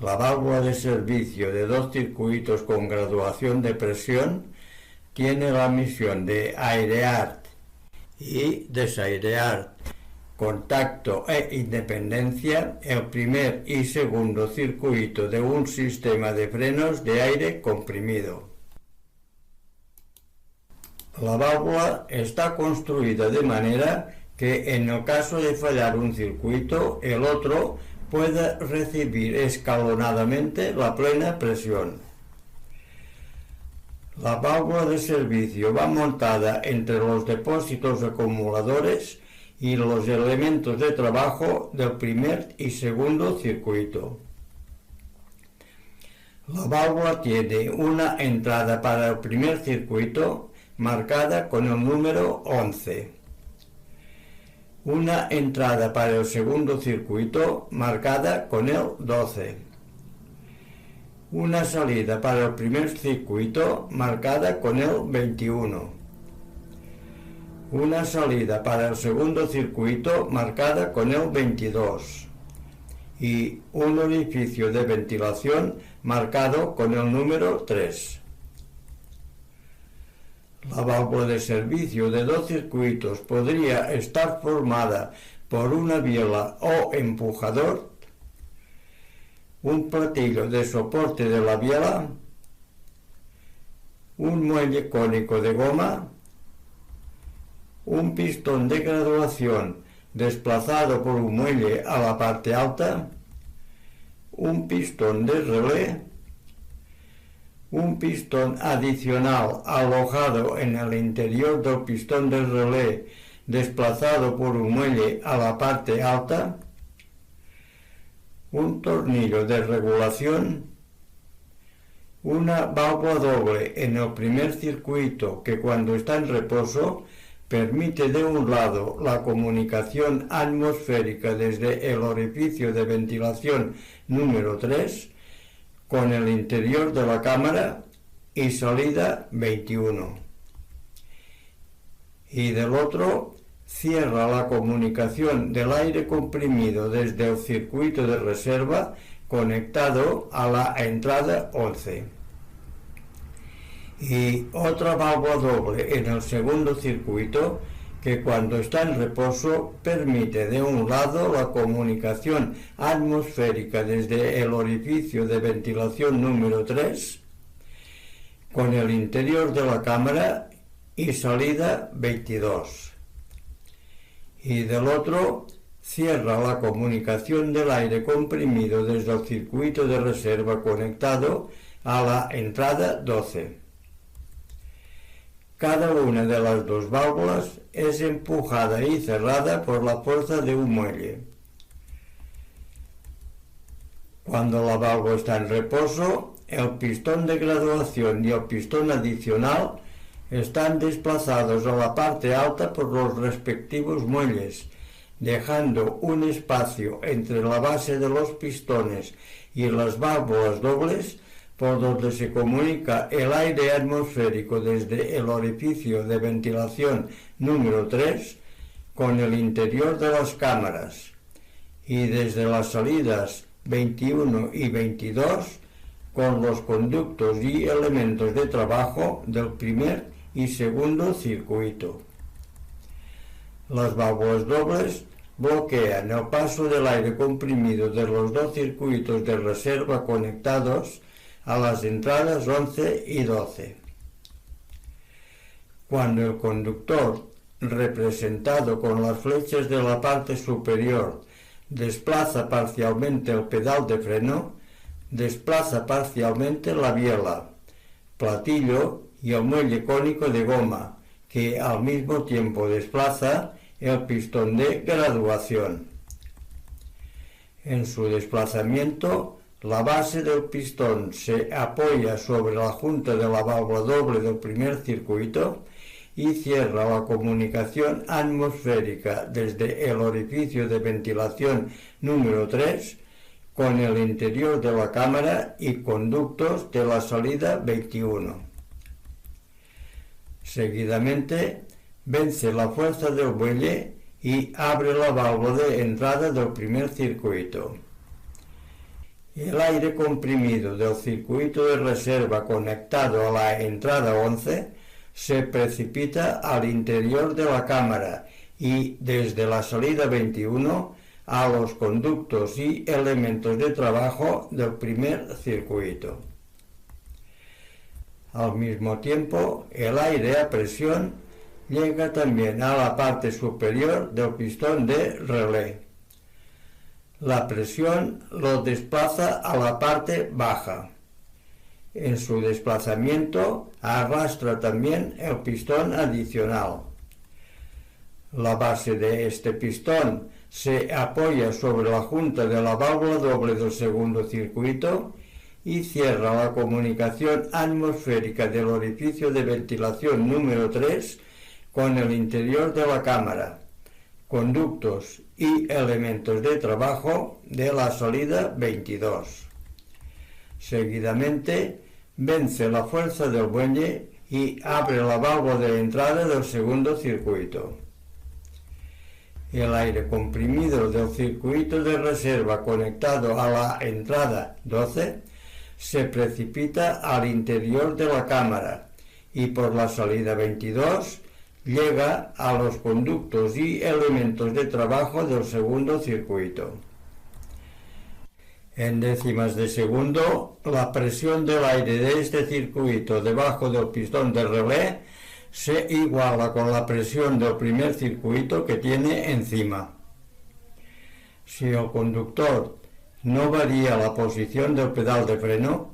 La válvula de servicio de dos circuitos con graduación de presión tiene la misión de airear y desairear, contacto e independencia el primer y segundo circuito de un sistema de frenos de aire comprimido. La válvula está construida de manera que en el caso de fallar un circuito, el otro pueda recibir escalonadamente la plena presión. La válvula de servicio va montada entre los depósitos acumuladores y los elementos de trabajo del primer y segundo circuito. La válvula tiene una entrada para el primer circuito marcada con el número 11, una entrada para el segundo circuito marcada con el 12, una salida para el primer circuito marcada con el 21, una salida para el segundo circuito marcada con el 22 y un orificio de ventilación marcado con el número 3. La válvula de servicio de dos circuitos podría estar formada por una biela o empujador, un platillo de soporte de la biela, un muelle cónico de goma, un pistón de graduación desplazado por un muelle a la parte alta, un pistón de relé, un pistón adicional alojado en el interior del pistón del relé desplazado por un muelle a la parte alta, un tornillo de regulación, una válvula doble en el primer circuito que cuando está en reposo permite de un lado la comunicación atmosférica desde el orificio de ventilación número 3 con el interior de la cámara y salida 21. Y del otro cierra la comunicación del aire comprimido desde el circuito de reserva conectado a la entrada 11. Y otra válvula doble en el segundo circuito que cuando está en reposo permite de un lado la comunicación atmosférica desde el orificio de ventilación número 3 con el interior de la cámara y salida 22. Y del otro cierra la comunicación del aire comprimido desde el circuito de reserva conectado a la entrada 12. Cada una de las dos válvulas es empujada y cerrada por la fuerza de un muelle. Cuando la válvula está en reposo, el pistón de graduación y el pistón adicional están desplazados a la parte alta por los respectivos muelles, dejando un espacio entre la base de los pistones y las válvulas dobles por donde se comunica el aire atmosférico desde el orificio de ventilación número 3 con el interior de las cámaras y desde las salidas 21 y 22 con los conductos y elementos de trabajo del primer y segundo circuito. Las válvulas dobles bloquean el paso del aire comprimido de los dos circuitos de reserva conectados a las entradas 11 y 12. Cuando el conductor, representado con las flechas de la parte superior, desplaza parcialmente el pedal de freno, desplaza parcialmente la biela, platillo y el muelle cónico de goma, que al mismo tiempo desplaza el pistón de graduación. En su desplazamiento, la base del pistón se apoya sobre la junta de la válvula doble del primer circuito y cierra la comunicación atmosférica desde el orificio de ventilación número 3 con el interior de la cámara y conductos de la salida 21. Seguidamente, vence la fuerza del muelle y abre la válvula de entrada del primer circuito. El aire comprimido del circuito de reserva conectado a la entrada 11 se precipita al interior de la cámara y desde la salida 21 a los conductos y elementos de trabajo del primer circuito. Al mismo tiempo, el aire a presión llega también a la parte superior del pistón de relé. La presión lo desplaza a la parte baja. En su desplazamiento arrastra también el pistón adicional. La base de este pistón se apoya sobre la junta de la válvula doble del segundo circuito y cierra la comunicación atmosférica del orificio de ventilación número 3 con el interior de la cámara, conductos y elementos de trabajo de la salida 22. Seguidamente, vence la fuerza del muelle y abre la válvula de entrada del segundo circuito. El aire comprimido del circuito de reserva conectado a la entrada 12 se precipita al interior de la cámara y por la salida 22 llega a los conductos y elementos de trabajo del segundo circuito. En décimas de segundo, la presión del aire de este circuito debajo del pistón de relé se iguala con la presión del primer circuito que tiene encima. Si el conductor no varía la posición del pedal de freno,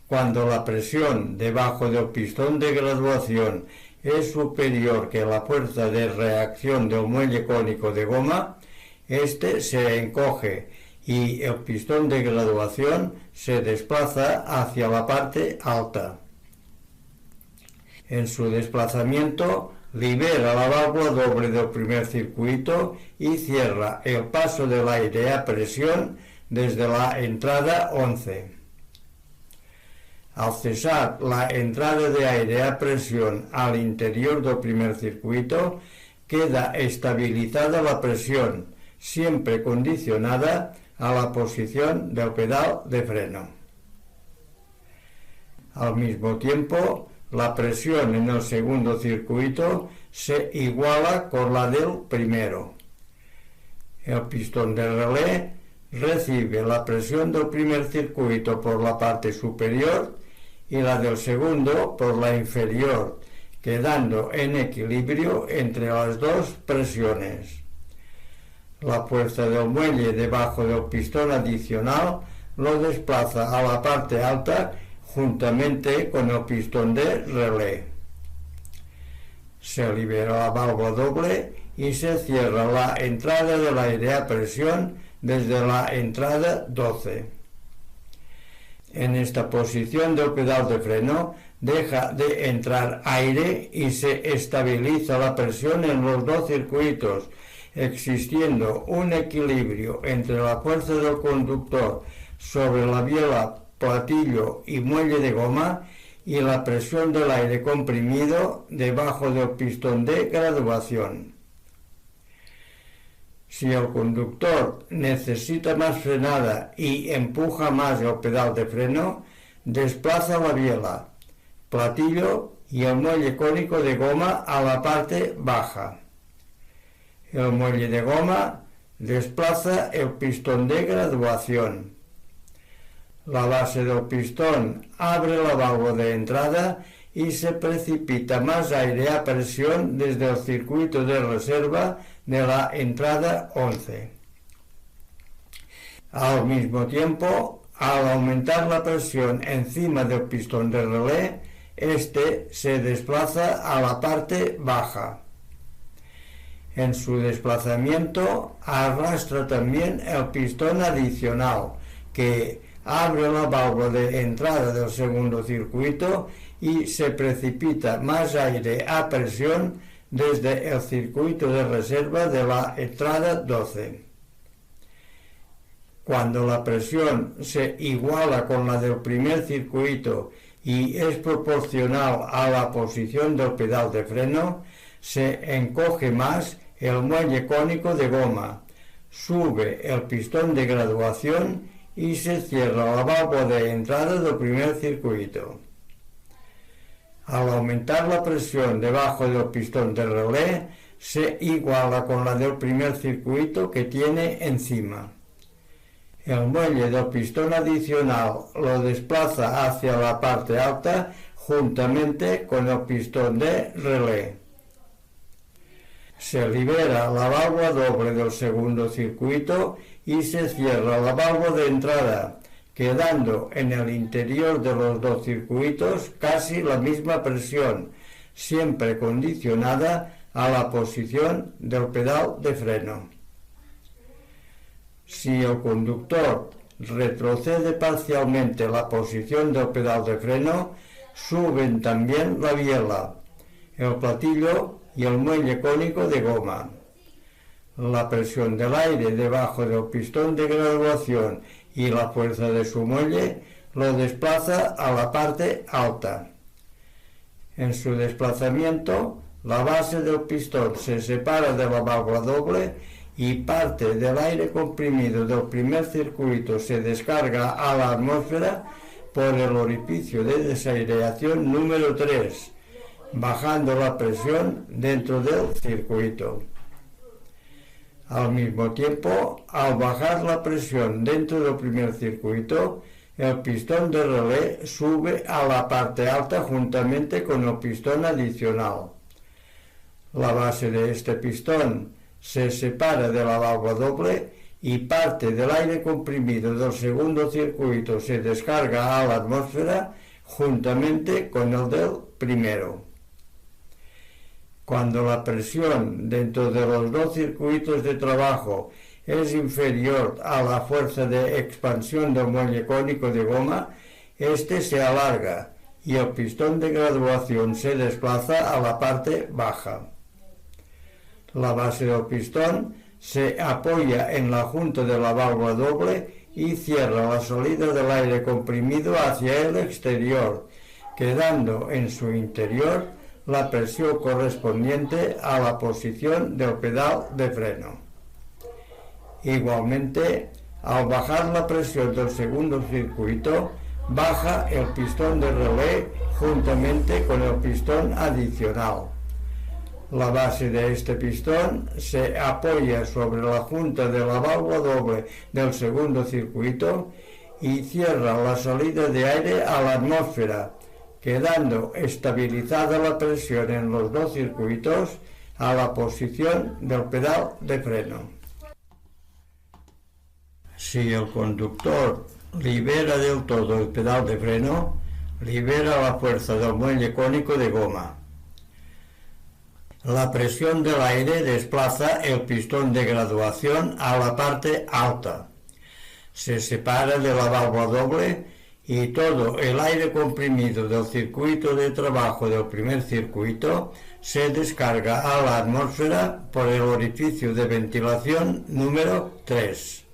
cuando la presión debajo del pistón de graduación es superior que la fuerza de reacción del muelle cónico de goma, este se encoge y el pistón de graduación se desplaza hacia la parte alta. En su desplazamiento libera la válvula doble del primer circuito y cierra el paso del aire a presión desde la entrada 11. Al cesar la entrada de aire a presión al interior del primer circuito, queda estabilizada la presión, siempre condicionada a la posición del pedal de freno. Al mismo tiempo, la presión en el segundo circuito se iguala con la del primero. El pistón de relé recibe la presión del primer circuito por la parte superior y la del segundo por la inferior, quedando en equilibrio entre las dos presiones. La fuerza del muelle debajo del pistón adicional lo desplaza a la parte alta juntamente con el pistón de relé. Se libera la válvula doble y se cierra la entrada del aire a presión desde la entrada 12. En esta posición del pedal de freno deja de entrar aire y se estabiliza la presión en los dos circuitos, existiendo un equilibrio entre la fuerza del conductor sobre la biela, platillo y muelle de goma y la presión del aire comprimido debajo del pistón de graduación. Si el conductor necesita más frenada y empuja más el pedal de freno, desplaza la biela, platillo y el muelle cónico de goma a la parte baja. El muelle de goma desplaza el pistón de graduación. La base del pistón abre la válvula de entrada y se precipita más aire a presión desde el circuito de reserva de la entrada 11. Al mismo tiempo, al aumentar la presión encima del pistón de relé, este se desplaza a la parte baja. En su desplazamiento arrastra también el pistón adicional, que abre la válvula de entrada del segundo circuito y se precipita más aire a presión desde el circuito de reserva de la entrada 12. Cuando la presión se iguala con la del primer circuito y es proporcional a la posición del pedal de freno, se encoge más el muelle cónico de goma, sube el pistón de graduación y se cierra la válvula de entrada del primer circuito. Al aumentar la presión debajo del pistón de relé, se iguala con la del primer circuito que tiene encima. El muelle del pistón adicional lo desplaza hacia la parte alta juntamente con el pistón de relé. Se libera la válvula doble del segundo circuito y se cierra la válvula de entrada, quedando en el interior de los dos circuitos casi la misma presión, siempre condicionada a la posición del pedal de freno. Si el conductor retrocede parcialmente la posición del pedal de freno, suben también la biela, el platillo y el muelle cónico de goma. La presión del aire debajo del pistón de graduación y la fuerza de su muelle lo desplaza a la parte alta. En su desplazamiento, la base del pistón se separa de la válvula doble y parte del aire comprimido del primer circuito se descarga a la atmósfera por el orificio de desaireación número 3, bajando la presión dentro del circuito. Al mismo tiempo, al bajar la presión dentro del primer circuito, el pistón de relé sube a la parte alta juntamente con el pistón adicional. La base de este pistón se separa de la válvula doble y parte del aire comprimido del segundo circuito se descarga a la atmósfera juntamente con el del primero. Cuando la presión dentro de los dos circuitos de trabajo es inferior a la fuerza de expansión del muelle cónico de goma, este se alarga y el pistón de graduación se desplaza a la parte baja. La base del pistón se apoya en la junta de la válvula doble y cierra la salida del aire comprimido hacia el exterior, quedando en su interior la presión correspondiente a la posición del pedal de freno. Igualmente, al bajar la presión del segundo circuito, baja el pistón de relé juntamente con el pistón adicional. La base de este pistón se apoya sobre la junta de la válvula doble del segundo circuito y cierra la salida de aire a la atmósfera, quedando estabilizada la presión en los dos circuitos a la posición del pedal de freno. Si el conductor libera del todo el pedal de freno, libera la fuerza del muelle cónico de goma. La presión del aire desplaza el pistón de graduación a la parte alta. Se separa de la válvula doble y todo el aire comprimido del circuito de trabajo del primer circuito se descarga a la atmósfera por el orificio de ventilación número 3.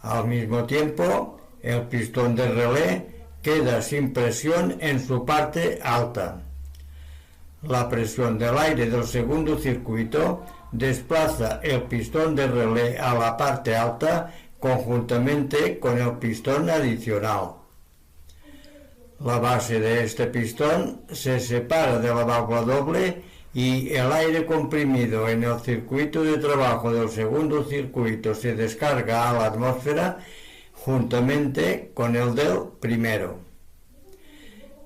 Al mismo tiempo, el pistón de relé queda sin presión en su parte alta. La presión del aire del segundo circuito desplaza el pistón de relé a la parte alta conjuntamente con el pistón adicional. La base de este pistón se separa de la válvula doble y el aire comprimido en el circuito de trabajo del segundo circuito se descarga a la atmósfera juntamente con el del primero.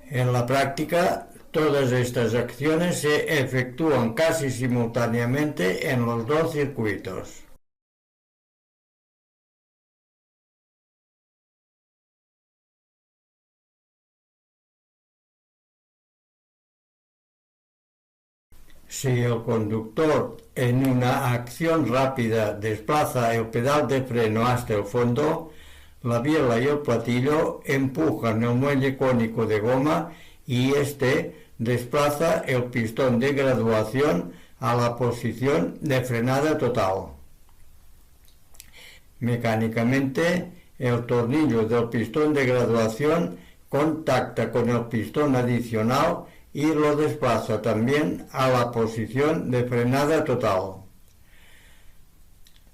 En la práctica, todas estas acciones se efectúan casi simultáneamente en los dos circuitos. Si el conductor en una acción rápida desplaza el pedal de freno hasta el fondo, la biela y el platillo empujan el muelle cónico de goma y este desplaza el pistón de graduación a la posición de frenada total. Mecánicamente, el tornillo del pistón de graduación contacta con el pistón adicional y lo desplaza también a la posición de frenada total.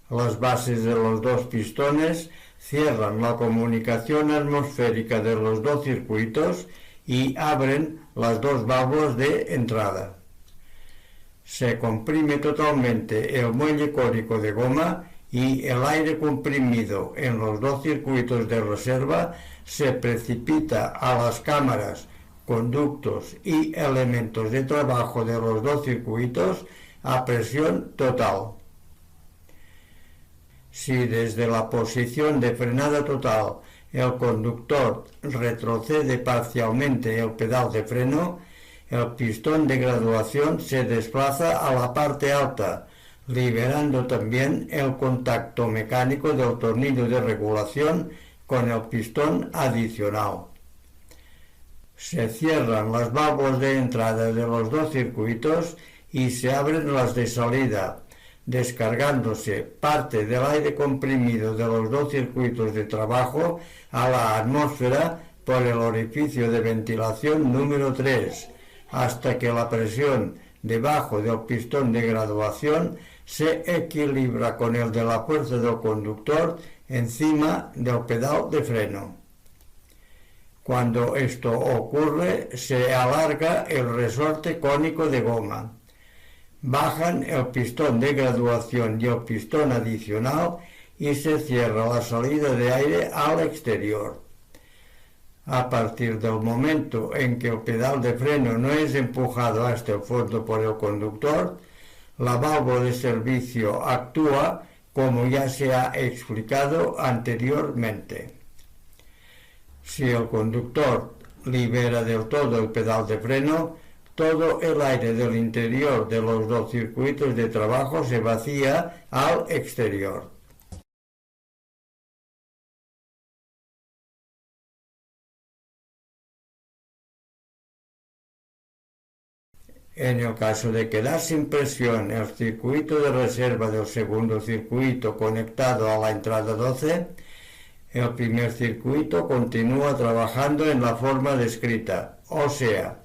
Las bases de los dos pistones cierran la comunicación atmosférica de los dos circuitos y abren las dos válvulas de entrada. Se comprime totalmente el muelle cónico de goma y el aire comprimido en los dos circuitos de reserva se precipita a las cámaras, conductos y elementos de trabajo de los dos circuitos a presión total. Si desde la posición de frenada total el conductor retrocede parcialmente el pedal de freno, el pistón de graduación se desplaza a la parte alta, liberando también el contacto mecánico del tornillo de regulación con el pistón adicional. Se cierran las válvulas de entrada de los dos circuitos y se abren las de salida, descargándose parte del aire comprimido de los dos circuitos de trabajo a la atmósfera por el orificio de ventilación número 3, hasta que la presión debajo del pistón de graduación se equilibra con el de la fuerza del conductor encima del pedal de freno. Cuando esto ocurre, se alarga el resorte cónico de goma. Bajan el pistón de graduación y el pistón adicional y se cierra la salida de aire al exterior. A partir del momento en que el pedal de freno no es empujado hasta el fondo por el conductor, la válvula de servicio actúa como ya se ha explicado anteriormente. Si el conductor libera del todo el pedal de freno, todo el aire del interior de los dos circuitos de trabajo se vacía al exterior. En el caso de quedar sin presión el circuito de reserva del segundo circuito conectado a la entrada 12, el primer circuito continúa trabajando en la forma descrita, o sea,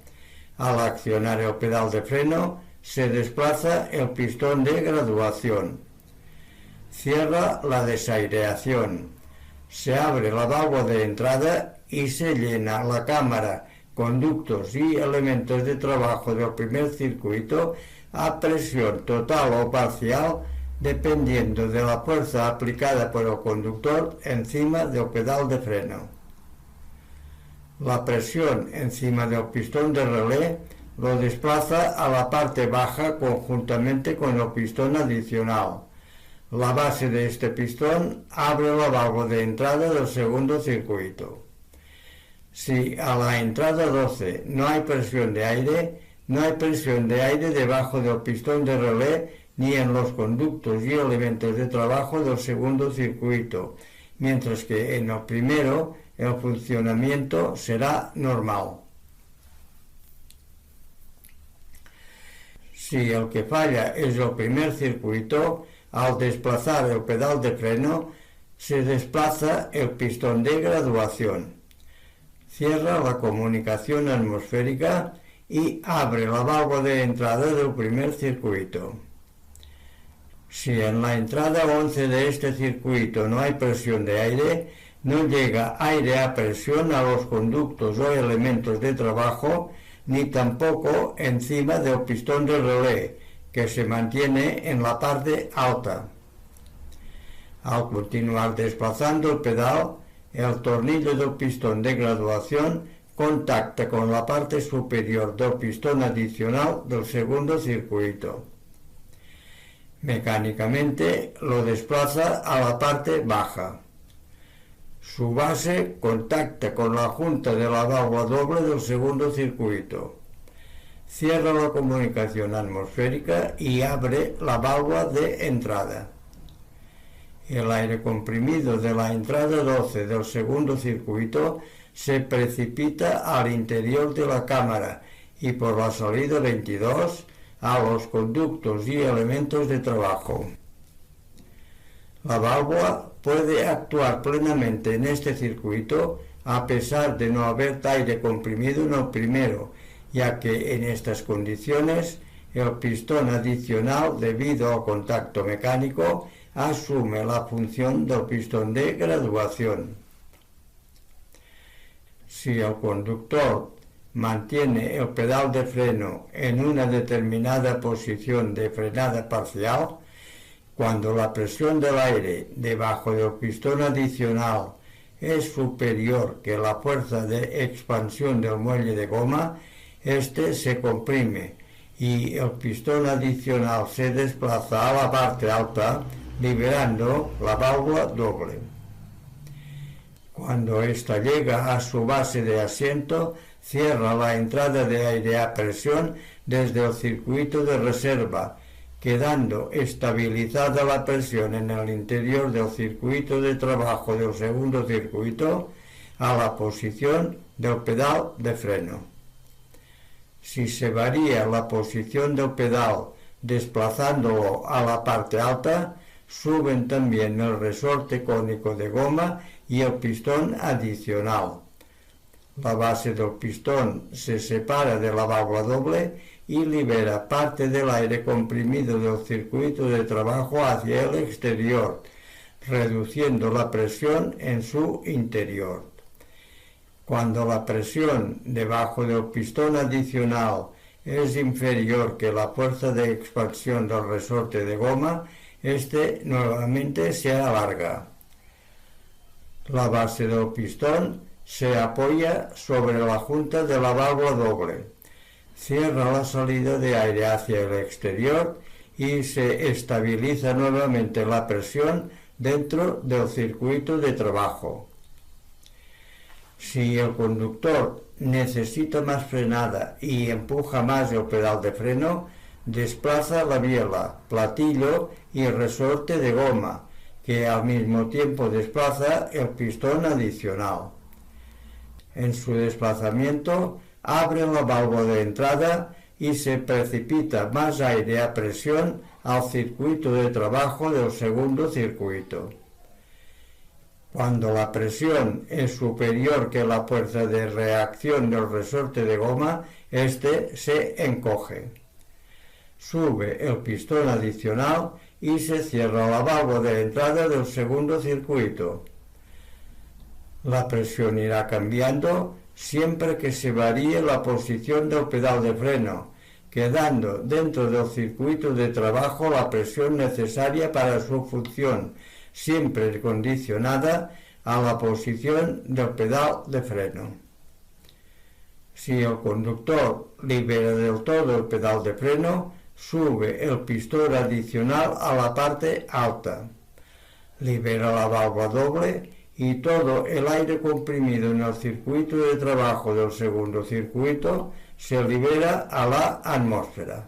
al accionar el pedal de freno se desplaza el pistón de graduación. Cierra la desaireación. Se abre la válvula de entrada y se llena la cámara, conductos y elementos de trabajo del primer circuito a presión total o parcial dependiendo de la fuerza aplicada por el conductor encima del pedal de freno. La presión encima del pistón de relé lo desplaza a la parte baja conjuntamente con el pistón adicional. La base de este pistón abre la válvula de entrada del segundo circuito. Si a la entrada 12 no hay presión de aire, no hay presión de aire debajo del pistón de relé ni en los conductos y elementos de trabajo del segundo circuito, mientras que en el primero el funcionamiento será normal. Si el que falla es el primer circuito, al desplazar el pedal de freno, se desplaza el pistón de graduación. Cierra la comunicación atmosférica y abre la válvula de entrada del primer circuito. Si en la entrada 11 de este circuito no hay presión de aire, no llega aire a presión a los conductos o elementos de trabajo, ni tampoco encima del pistón de relé, que se mantiene en la parte alta. Al continuar desplazando el pedal, el tornillo del pistón de graduación contacta con la parte superior del pistón adicional del segundo circuito. Mecánicamente lo desplaza a la parte baja. Su base contacta con la junta de la válvula doble del segundo circuito. Cierra la comunicación atmosférica y abre la válvula de entrada. El aire comprimido de la entrada 12 del segundo circuito se precipita al interior de la cámara y por la salida 22 a los conductos y elementos de trabajo. La válvula puede actuar plenamente en este circuito a pesar de no haber aire comprimido en el primero, ya que en estas condiciones el pistón adicional, debido al contacto mecánico, asume la función del pistón de graduación. Si el conductor mantiene el pedal de freno en una determinada posición de frenada parcial, cuando la presión del aire debajo del pistón adicional es superior que la fuerza de expansión del muelle de goma, este se comprime y el pistón adicional se desplaza a la parte alta, liberando la válvula doble. Cuando ésta llega a su base de asiento, cierra la entrada de aire a presión desde el circuito de reserva, quedando estabilizada la presión en el interior del circuito de trabajo del segundo circuito a la posición del pedal de freno. Si se varía la posición del pedal desplazándolo a la parte alta, suben también el resorte cónico de goma y el pistón adicional. La base del pistón se separa de la válvula doble y libera parte del aire comprimido del circuito de trabajo hacia el exterior, reduciendo la presión en su interior. Cuando la presión debajo del pistón adicional es inferior que la fuerza de expansión del resorte de goma, este nuevamente se alarga. La base del pistón se apoya sobre la junta de la válvula doble, cierra la salida de aire hacia el exterior y se estabiliza nuevamente la presión dentro del circuito de trabajo. Si el conductor necesita más frenada y empuja más el pedal de freno, desplaza la biela, platillo y resorte de goma, que al mismo tiempo desplaza el pistón adicional. En su desplazamiento, abre la válvula de entrada y se precipita más aire a presión al circuito de trabajo del segundo circuito. Cuando la presión es superior que la fuerza de reacción del resorte de goma, este se encoge. Sube el pistón adicional y se cierra la válvula de entrada del segundo circuito. La presión irá cambiando siempre que se varíe la posición del pedal de freno, quedando dentro del circuito de trabajo la presión necesaria para su función, siempre condicionada a la posición del pedal de freno. Si el conductor libera del todo el pedal de freno, sube el pistón adicional a la parte alta, libera la válvula doble y todo el aire comprimido en el circuito de trabajo del segundo circuito se libera a la atmósfera.